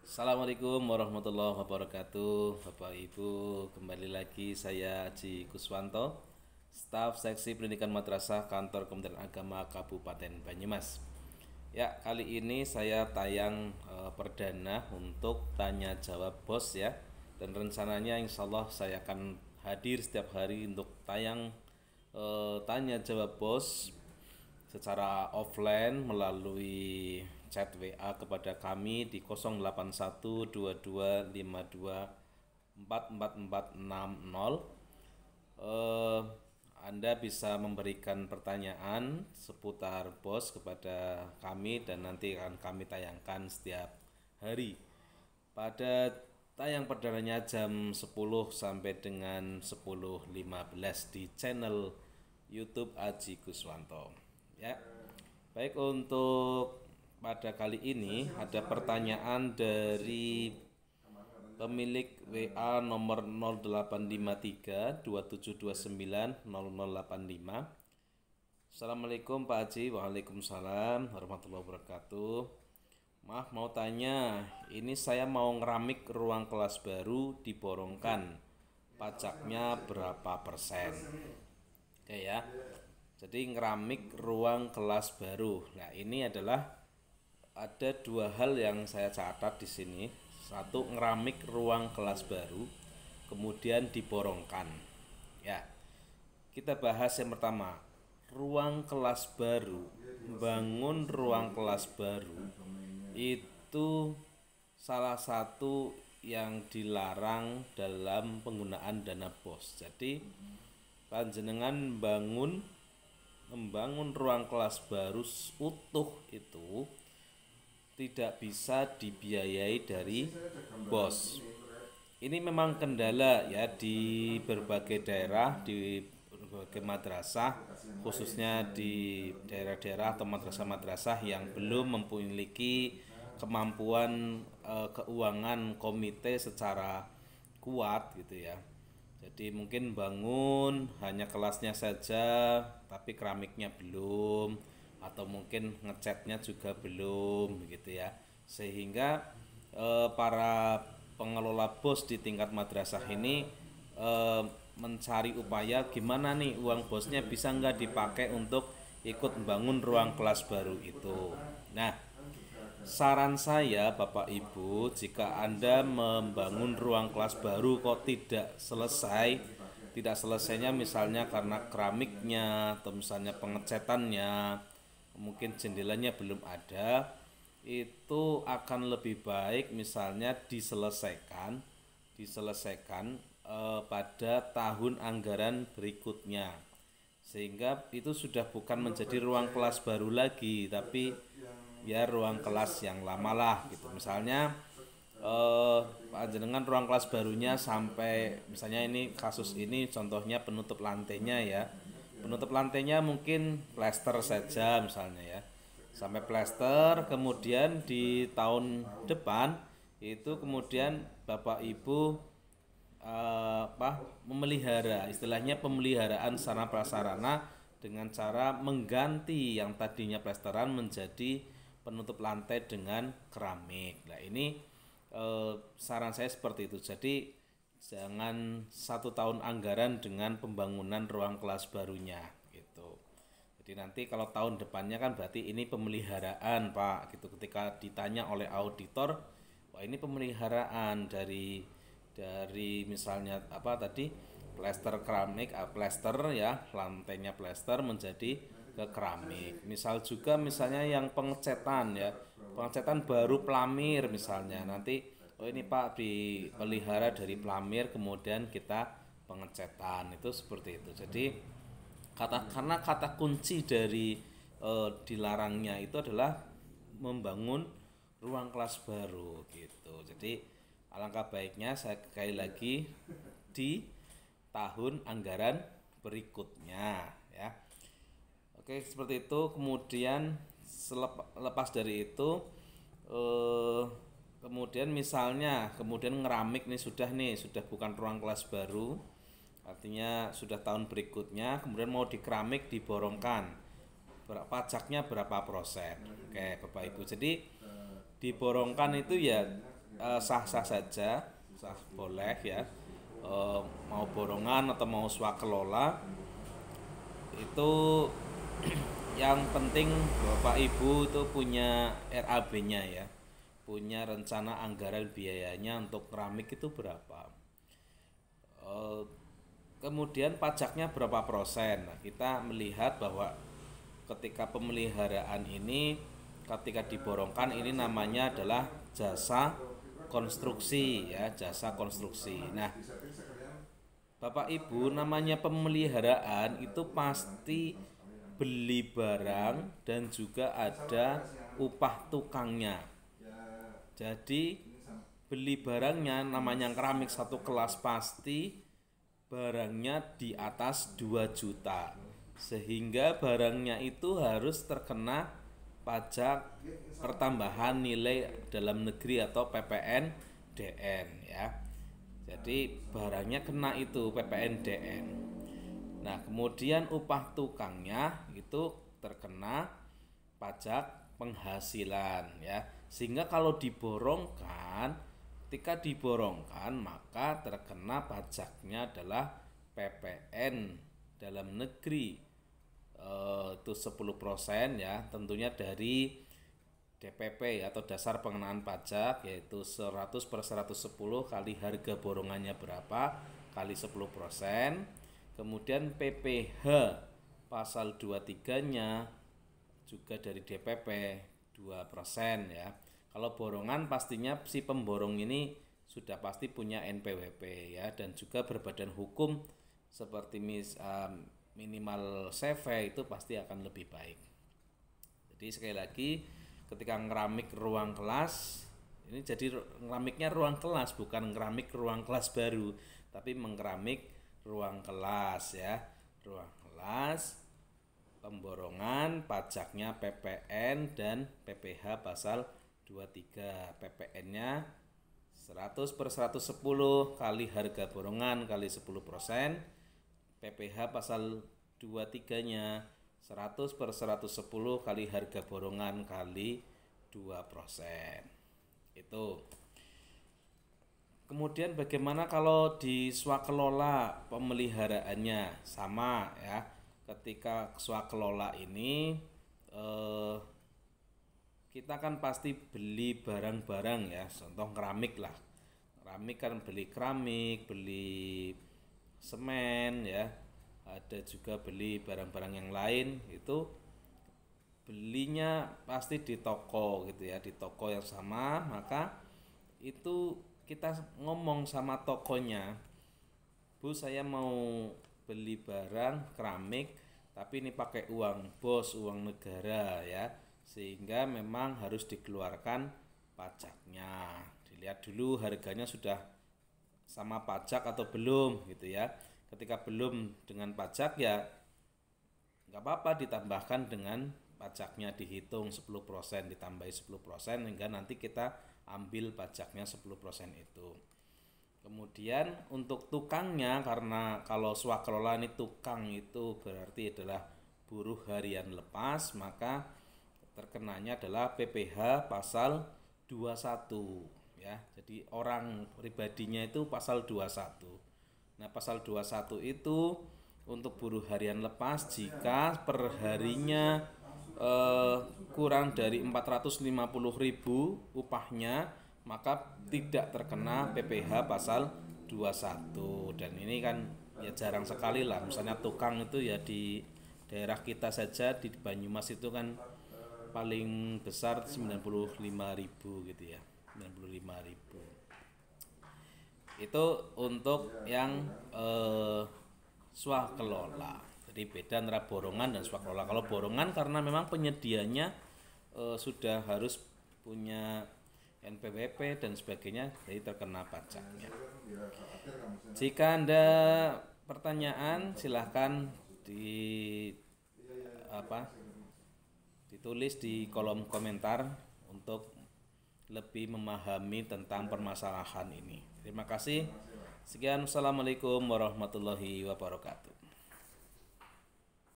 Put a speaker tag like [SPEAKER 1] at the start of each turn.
[SPEAKER 1] Assalamualaikum warahmatullahi wabarakatuh. Bapak Ibu, kembali lagi saya Haji Kuswanto, staf seksi pendidikan madrasah kantor Kementerian Agama Kabupaten Banyumas. Ya, kali ini saya tayang perdana untuk tanya jawab bos ya. Dan rencananya insya Allah saya akan hadir setiap hari untuk tayang tanya jawab bos secara offline melalui chat WA kepada kami di 081225244460. eh, Anda bisa memberikan pertanyaan seputar bos kepada kami dan nanti akan kami tayangkan setiap hari. Pada tayang perdananya jam 10 sampai dengan 10.15 di channel YouTube Aji Kuswanto. Ya. Baik, untuk pada kali ini ada pertanyaan dari pemilik WA nomor 0853 2729 0085. Assalamualaikum Pak Haji. Waalaikumsalam warahmatullahi wabarakatuh. Maaf, mau tanya, ini saya mau ngeramik ruang kelas baru di Borongkan. Pajaknya berapa persen? Oke ya. Jadi ngeramik ruang kelas baru. Nah, ini adalah ada dua hal yang saya catat di sini. Satu, ngeramik ruang kelas baru, kemudian diborongkan. Ya, kita bahas yang pertama, ruang kelas baru. Bangun ruang kelas baru itu salah satu yang dilarang dalam penggunaan dana BOS. Jadi panjenengan membangun ruang kelas baru utuh itu tidak bisa dibiayai dari BOS. Ini memang kendala ya di berbagai daerah, di berbagai madrasah, khususnya di daerah-daerah atau madrasah-madrasah yang belum memiliki kemampuan keuangan komite secara kuat gitu ya. Jadi mungkin bangun hanya kelasnya saja tapi keramiknya belum, atau mungkin ngecatnya juga belum gitu ya. Sehingga para pengelola BOS di tingkat madrasah ini mencari upaya gimana nih uang BOSnya bisa nggak dipakai untuk ikut membangun ruang kelas baru itu. Nah, saran saya Bapak Ibu, jika Anda membangun ruang kelas baru kok tidak selesainya misalnya karena keramiknya atau misalnya pengecatannya, mungkin jendelanya belum ada, itu akan lebih baik misalnya diselesaikan pada tahun anggaran berikutnya, sehingga itu sudah bukan menjadi ruang kelas baru lagi tapi ya ruang kelas yang lama lah gitu. Misalnya dengan ruang kelas barunya sampai misalnya ini kasus ini contohnya penutup lantainya ya. Penutup lantainya mungkin plester saja misalnya ya. Sampai plester, kemudian di tahun depan itu kemudian Bapak Ibu memelihara, istilahnya pemeliharaan sarana prasarana dengan cara mengganti yang tadinya plesteran menjadi penutup lantai dengan keramik. Nah, ini saran saya seperti itu. Jadi jangan satu tahun anggaran dengan pembangunan ruang kelas barunya gitu. Jadi nanti kalau tahun depannya kan berarti ini pemeliharaan Pak gitu. Ketika ditanya oleh auditor, wah ini pemeliharaan dari misalnya apa tadi, plester keramik, plester ya, lantainya plester menjadi ke keramik. Misal juga misalnya yang pengecetan ya, pengecetan baru pelamir misalnya, nanti oh ini Pak dipelihara dari pelamir kemudian kita pengecetan, itu seperti itu. Jadi karena kata kunci dari dilarangnya itu adalah membangun ruang kelas baru gitu. Jadi alangkah baiknya saya sekali lagi di tahun anggaran berikutnya ya. Oke, seperti itu. Kemudian lepas dari itu kemudian misalnya kemudian ngeramik nih sudah bukan ruang kelas baru, artinya sudah tahun berikutnya, kemudian mau di keramik diborongkan, pajaknya berapa persen? Oke Bapak Ibu, jadi diborongkan itu ya sah-sah saja, sah boleh ya. Mau borongan atau mau swakelola itu yang penting Bapak Ibu itu punya RAB-nya ya, punya rencana anggaran biayanya untuk keramik itu berapa. Eh, Kemudian pajaknya berapa persen. Nah, kita melihat bahwa ketika pemeliharaan ini, ketika diborongkan, ini namanya adalah jasa konstruksi ya, jasa konstruksi. Nah, Bapak Ibu, namanya pemeliharaan itu pasti beli barang dan juga ada upah tukangnya. Jadi beli barangnya namanya keramik satu kelas pasti barangnya di atas 2 juta. Sehingga barangnya itu harus terkena pajak pertambahan nilai dalam negeri atau PPNDN ya. Jadi barangnya kena itu PPNDN. Nah, kemudian upah tukangnya itu terkena pajak penghasilan ya. Sehingga kalau diborongkan, ketika diborongkan maka terkena pajaknya adalah PPN dalam negeri itu 10% ya, tentunya dari DPP atau dasar pengenaan pajak, yaitu 100 per 110 kali harga borongannya berapa kali 10%. Kemudian PPh pasal 23-nya juga dari DPP 2% ya. Kalau borongan pastinya si pemborong ini sudah pasti punya NPWP ya, dan juga berbadan hukum seperti minimal CV itu pasti akan lebih baik. Jadi sekali lagi, ketika ngeramik ruang kelas, ini jadi ngeramiknya ruang kelas, bukan ngeramik ruang kelas baru, tapi mengeramik ruang kelas ya. Ruang kelas, pemborongan, pajaknya PPN dan PPh pasal 23. PPN-nya 100 per 110 kali harga borongan kali 10%. PPh pasal 23-nya 100 per 110 kali harga borongan kali 2%. Itu. Kemudian bagaimana kalau di swakelola pemeliharaannya? Sama ya. Ketika swakelola ini kita kan pasti beli barang-barang ya, contoh keramik lah. Keramik kan beli keramik, beli semen ya, ada juga beli barang-barang yang lain, itu belinya pasti di toko gitu ya, di toko yang sama. Maka itu kita ngomong sama tokonya, Bu, saya mau beli barang keramik tapi ini pakai uang bos, uang negara ya, sehingga memang harus dikeluarkan pajaknya. Dilihat dulu harganya sudah sama pajak atau belum gitu ya. Ketika belum dengan pajak ya nggak apa-apa, ditambahkan dengan pajaknya, dihitung 10%, ditambahi 10% hingga nanti kita ambil pajaknya 10% itu. Kemudian untuk tukangnya, karena kalau swakelola ini tukang itu berarti adalah buruh harian lepas, maka terkenanya adalah PPh pasal 21 ya. Jadi orang pribadinya itu pasal 21. Nah, pasal 21 itu untuk buruh harian lepas jika perharinya kurang dari 450.000 upahnya, maka tidak terkena PPh pasal 21. Dan ini kan ya jarang sekali lah, misalnya tukang itu ya di daerah kita saja di Banyumas itu kan paling besar 95.000 gitu ya, 95.000. Itu untuk yang swakelola. Jadi beda antara borongan dan swakelola. Kalau borongan karena memang penyedianya sudah harus punya NPWP dan sebagainya, jadi terkena pajaknya. Jika Anda pertanyaan, silahkan ditulis di kolom komentar untuk lebih memahami tentang permasalahan ini. Terima kasih. Sekian, wassalamualaikum warahmatullahi wabarakatuh.